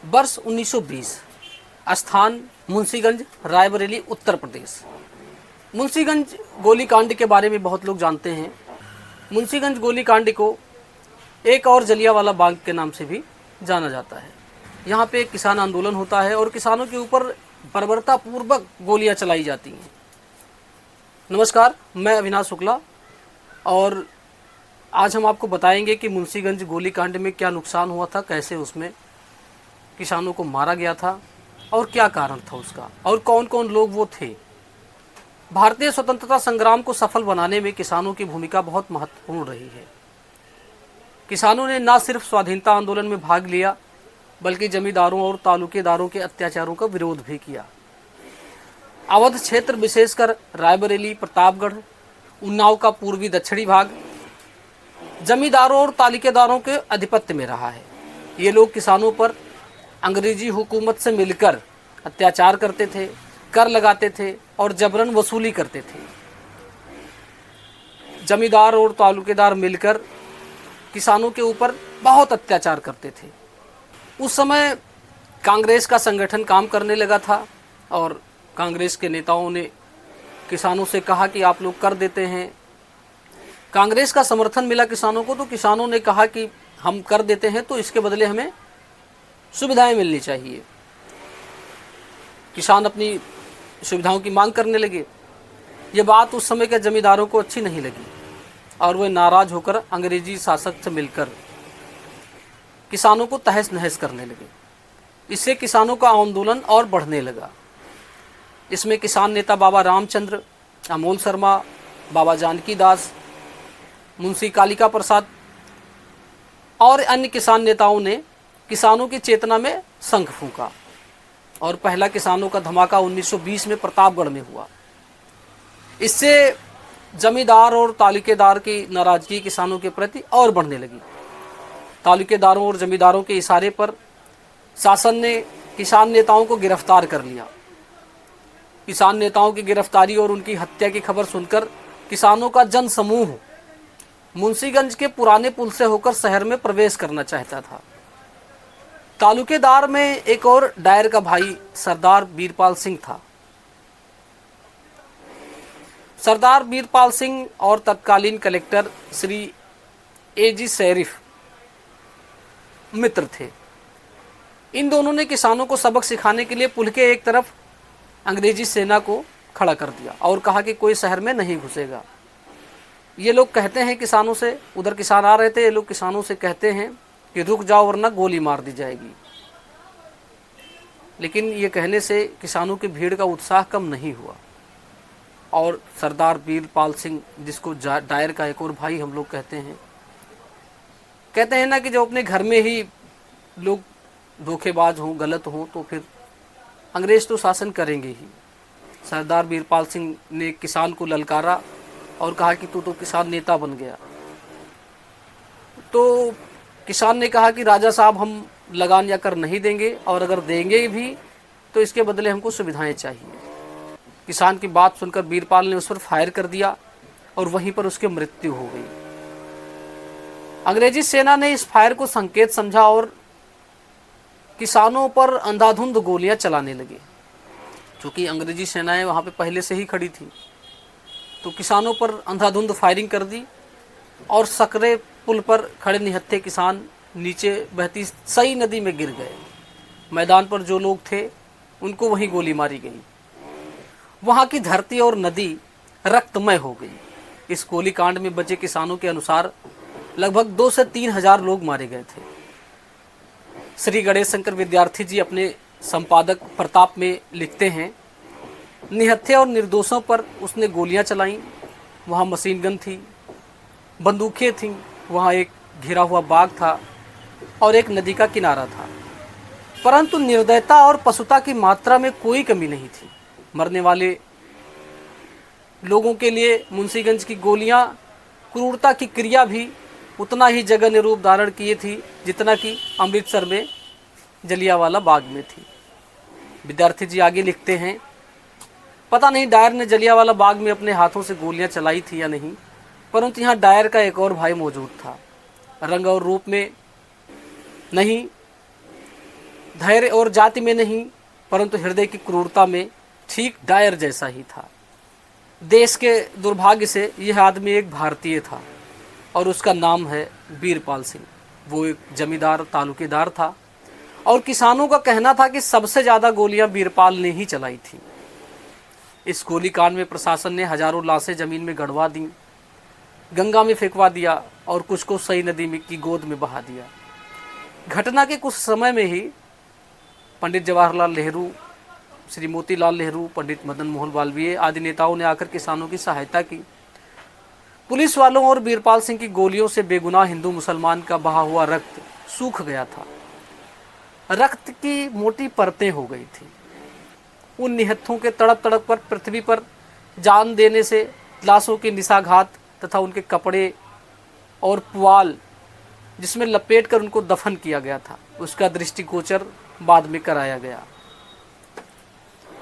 वर्ष 1920, स्थान मुंशीगंज, रायबरेली, उत्तर प्रदेश। मुंशीगंज गोलीकांड के बारे में बहुत लोग जानते हैं। मुंशीगंज गोलीकांड को एक और जलियांवाला बाग के नाम से भी जाना जाता है। यहाँ पे एक किसान आंदोलन होता है और किसानों के ऊपर बर्बरतापूर्वक गोलियां चलाई जाती हैं। नमस्कार, मैं अविनाश शुक्ला और आज हम आपको बताएंगे कि मुंशीगंज गोलीकांड में क्या नुकसान हुआ था, कैसे उसमें किसानों को मारा गया था और क्या कारण था उसका, और कौन कौन लोग वो थे। भारतीय स्वतंत्रता संग्राम को सफल बनाने में किसानों की भूमिका बहुत महत्वपूर्ण रही है। किसानों ने न सिर्फ स्वाधीनता आंदोलन में भाग लिया बल्कि जमींदारों और तालुकेदारों के अत्याचारों का विरोध भी किया। अवध क्षेत्र, विशेषकर रायबरेली, प्रतापगढ़, उन्नाव का पूर्वी दक्षिणी भाग जमींदारों और तालुकेदारों के आधिपत्य में रहा है। ये लोग किसानों पर अंग्रेजी हुकूमत से मिलकर अत्याचार करते थे, कर लगाते थे और जबरन वसूली करते थे। जमींदार और तालुकेदार मिलकर किसानों के ऊपर बहुत अत्याचार करते थे। उस समय कांग्रेस का संगठन काम करने लगा था और कांग्रेस के नेताओं ने किसानों से कहा कि आप लोग कर देते हैं। कांग्रेस का समर्थन मिला किसानों को, तो किसानों ने कहा कि हम कर देते हैं तो इसके बदले हमें सुविधाएं मिलनी चाहिए। किसान अपनी सुविधाओं की मांग करने लगे। ये बात उस समय के जमींदारों को अच्छी नहीं लगी और वे नाराज होकर अंग्रेजी शासक से मिलकर किसानों को तहस नहस करने लगे। इससे किसानों का आंदोलन और बढ़ने लगा। इसमें किसान नेता बाबा रामचंद्र, अमोल शर्मा, बाबा जानकी दास, मुंशी कालिका प्रसाद और अन्य किसान नेताओं ने किसानों की चेतना में शंख फूंका और पहला किसानों का धमाका 1920 में प्रतापगढ़ में हुआ। इससे जमींदार और तालुकेदार की नाराजगी किसानों के प्रति और बढ़ने लगी। तालुकेदारों और जमींदारों के इशारे पर शासन ने किसान नेताओं को गिरफ्तार कर लिया। किसान नेताओं की गिरफ्तारी और उनकी हत्या की खबर सुनकर किसानों का जन समूह मुंशीगंज के पुराने पुल से होकर शहर में प्रवेश करना चाहता था। तालुकेदार में एक और डायर का भाई सरदार वीरपाल सिंह था। सरदार वीरपाल सिंह और तत्कालीन कलेक्टर श्री A.G. शरीफ मित्र थे। इन दोनों ने किसानों को सबक सिखाने के लिए पुल के एक तरफ अंग्रेजी सेना को खड़ा कर दिया और कहा कि कोई शहर में नहीं घुसेगा। ये लोग कहते हैं किसानों से, उधर किसान आ रहे थे, ये लोग किसानों से कहते हैं कि रुक जाओ वरना गोली मार दी जाएगी। लेकिन ये कहने से किसानों की भीड़ का उत्साह कम नहीं हुआ और सरदार वीरपाल सिंह, जिसको डायर का एक और भाई हम लोग कहते हैं ना कि जो अपने घर में ही लोग धोखेबाज हों, गलत हों, तो फिर अंग्रेज तो शासन करेंगे ही। सरदार वीरपाल सिंह ने किसान को ललकारा और कहा कि तू तो किसान नेता बन गया। तो किसान ने कहा कि राजा साहब, हम लगान या कर नहीं देंगे और अगर देंगे भी तो इसके बदले हमको सुविधाएं चाहिए। किसान की बात सुनकर वीरपाल ने उस पर फायर कर दिया और वहीं पर उसकी मृत्यु हो गई। अंग्रेजी सेना ने इस फायर को संकेत समझा और किसानों पर अंधाधुंध गोलियां चलाने लगे। क्योंकि अंग्रेजी सेनाएं वहां पे पहले से ही खड़ी थी, तो किसानों पर अंधाधुंध फायरिंग कर दी और सकरे पुल पर खड़े निहत्थे किसान नीचे बहती सई नदी में गिर गए। मैदान पर जो लोग थे उनको वहीं गोली मारी गई। वहां की धरती और नदी रक्तमय हो गई। इस गोलीकांड में बचे किसानों के अनुसार लगभग 2 से 3 हजार लोग मारे गए थे। श्री गणेश शंकर विद्यार्थी जी अपने संपादक प्रताप में लिखते हैं, निहत्थे और निर्दोषों पर उसने गोलियां चलाईं। वहाँ मशीन गन थी, बंदूकें थीं, वहाँ एक घिरा हुआ बाग था और एक नदी का किनारा था, परंतु निर्दयता और पशुता की मात्रा में कोई कमी नहीं थी। मरने वाले लोगों के लिए मुंशीगंज की गोलियां क्रूरता की क्रिया भी उतना ही जघन्य रूप धारण किए थी जितना कि अमृतसर में जलियांवाला बाग में थी। विद्यार्थी जी आगे लिखते हैं, पता नहीं डायर ने जलियांवाला बाग में अपने हाथों से गोलियां चलाई थी या नहीं, परंतु यहाँ डायर का एक और भाई मौजूद था। रंग और रूप में नहीं धैर्य और जाति में नहीं, परंतु हृदय की क्रूरता में ठीक डायर जैसा ही था। देश के दुर्भाग्य से यह आदमी एक भारतीय था और उसका नाम है बीरपाल सिंह। वो एक जमींदार तालुकेदार था और किसानों का कहना था कि सबसे ज़्यादा गोलियां बीरपाल ने ही चलाई थी। इस गोलीकांड में प्रशासन ने हजारों लाशें जमीन में गड़वा दी, गंगा में फेंकवा दिया और कुछ को सई नदी में की गोद में बहा दिया। घटना के कुछ समय में ही पंडित जवाहरलाल नेहरू, श्री मोतीलाल नेहरू, पंडित मदन मोहन मालवीय आदि नेताओं ने आकर किसानों की सहायता की। पुलिस वालों और बीरपाल सिंह की गोलियों से बेगुनाह हिंदू मुसलमान का बहा हुआ रक्त सूख गया था। रक्त की मोटी परतें हो गई थी। उन निहत्थों के तड़प तड़प पर पृथ्वी पर जान देने से लाशों के निशाघात तथा उनके कपड़े और पुआल जिसमें लपेट कर उनको दफन किया गया था, उसका दृष्टिगोचर बाद में कराया गया।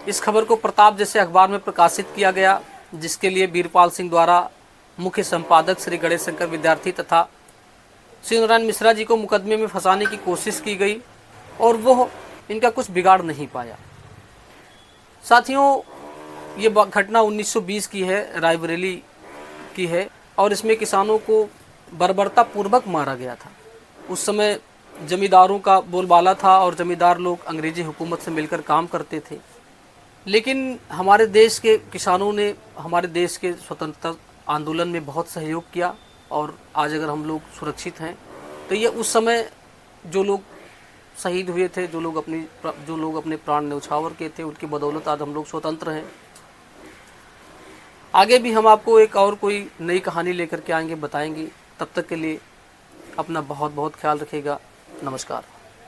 इस खबर को प्रताप जैसे अखबार में प्रकाशित किया गया, जिसके लिए बीरपाल सिंह द्वारा मुख्य संपादक श्री गणेश शंकर विद्यार्थी तथा श्री नारायण मिश्रा जी को मुकदमे में फंसाने की कोशिश की गई और वो इनका कुछ बिगाड़ नहीं पाया। साथियों, ये घटना 1920 की है, रायबरेली की है और इसमें किसानों को बर्बरता पूर्वक मारा गया था। उस समय जमींदारों का बोलबाला था और जमींदार लोग अंग्रेजी हुकूमत से मिलकर काम करते थे। लेकिन हमारे देश के किसानों ने हमारे देश के स्वतंत्रता आंदोलन में बहुत सहयोग किया और आज अगर हम लोग सुरक्षित हैं तो ये उस समय जो लोग शहीद हुए थे, जो लोग अपने प्राण न्यौछावर किए थे, उनकी बदौलत आज हम लोग स्वतंत्र हैं। आगे भी हम आपको एक और कोई नई कहानी लेकर के आएंगे, बताएंगे। तब तक के लिए अपना बहुत बहुत ख्याल रखिएगा। नमस्कार।